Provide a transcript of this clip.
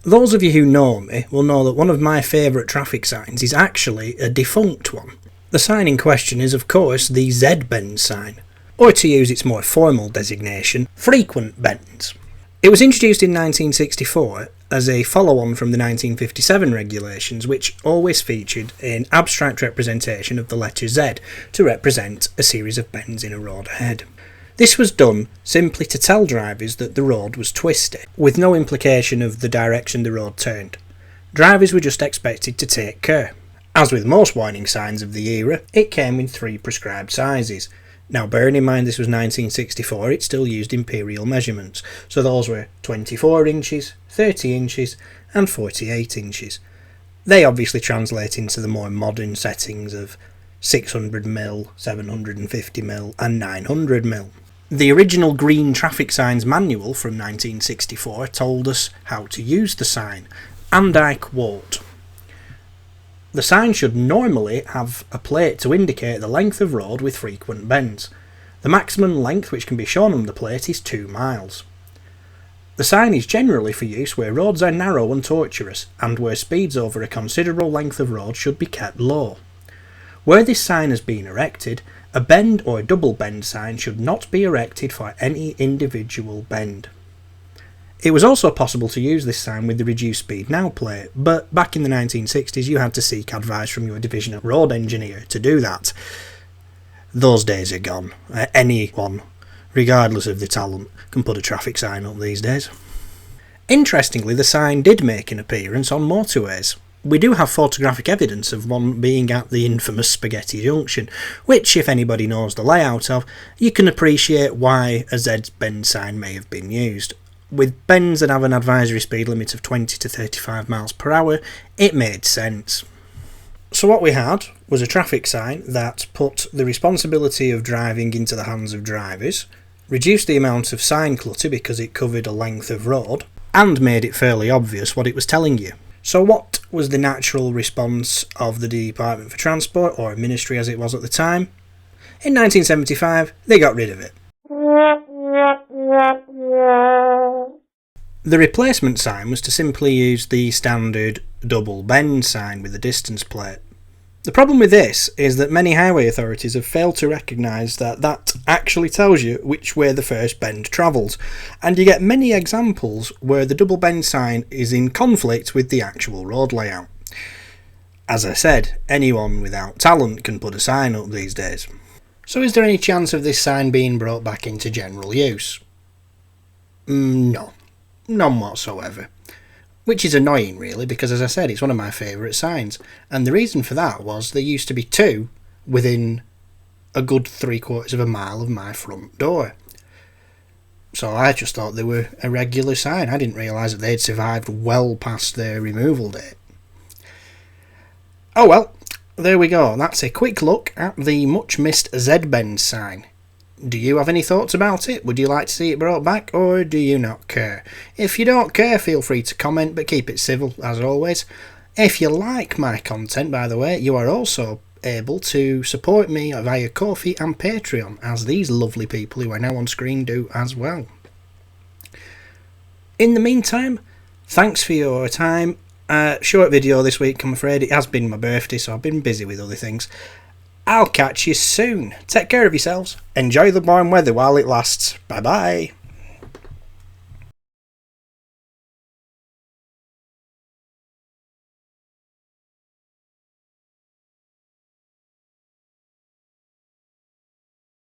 Those of you who know me will know that one of my favourite traffic signs is actually a defunct one. The sign in question is of course the Z-bend sign, or to use its more formal designation, frequent bends. It was introduced in 1964 as a follow-on from the 1957 regulations, which always featured an abstract representation of the letter Z to represent a series of bends in a road ahead. This was done simply to tell drivers that the road was twisted, with no implication of the direction the road turned. Drivers were just expected to take care. As with most warning signs of the era, it came in 3 prescribed sizes. Now bearing in mind this was 1964, it still used imperial measurements, so those were 24 inches, 30 inches and 48 inches. They obviously translate into the more modern settings of 600mm, 750mm and 900mm. The original Green Traffic Signs Manual from 1964 told us how to use the sign, and I quote, "The sign should normally have a plate to indicate the length of road with frequent bends. The maximum length which can be shown on the plate is 2 miles. The sign is generally for use where roads are narrow and tortuous, and where speeds over a considerable length of road should be kept low. Where this sign has been erected, a bend or double bend sign should not be erected for any individual bend." It was also possible to use this sign with the reduced speed now plate, but back in the 1960s you had to seek advice from your divisional road engineer to do that. Those days are gone. Anyone, regardless of the talent, can put a traffic sign up these days. Interestingly, the sign did make an appearance on motorways. We do have photographic evidence of one being at the infamous Spaghetti Junction, which, if anybody knows the layout of, you can appreciate why a Z-bend sign may have been used. With bends that have an advisory speed limit of 20 to 35 miles per hour, it made sense. So what we had was a traffic sign that put the responsibility of driving into the hands of drivers, reduced the amount of sign clutter because it covered a length of road, and made it fairly obvious what it was telling you. So what was the natural response of the Department for Transport, or Ministry as it was at the time? In 1975, they got rid of it. The replacement sign was to simply use the standard double bend sign with a distance plate. The problem with this is that many highway authorities have failed to recognise that that actually tells you which way the first bend travels, and you get many examples where the double bend sign is in conflict with the actual road layout. As I said, anyone without talent can put a sign up these days. So is there any chance of this sign being brought back into general use? No, none whatsoever. Which is annoying really, because as I said, it's one of my favourite signs, and the reason for that was there used to be 2 within a good 3/4 of a mile of my front door. So I just thought they were a regular sign. I didn't realise that they'd survived well past their removal date. Oh well, there we go. That's a quick look at the much missed Z-bend sign. Do you have any thoughts about it? Would you like to see it brought back, or do you not care? If you don't care, feel free to comment, but keep it civil as always. If you like my content, by the way, you are also able to support me via Ko-fi and Patreon, as these lovely people who are now on screen do as well. In the meantime, thanks for your time. Short video this week, I'm afraid. It has been my birthday, so I've been busy with other things. I'll catch you soon. Take care of yourselves. Enjoy the warm weather while it lasts. Bye bye.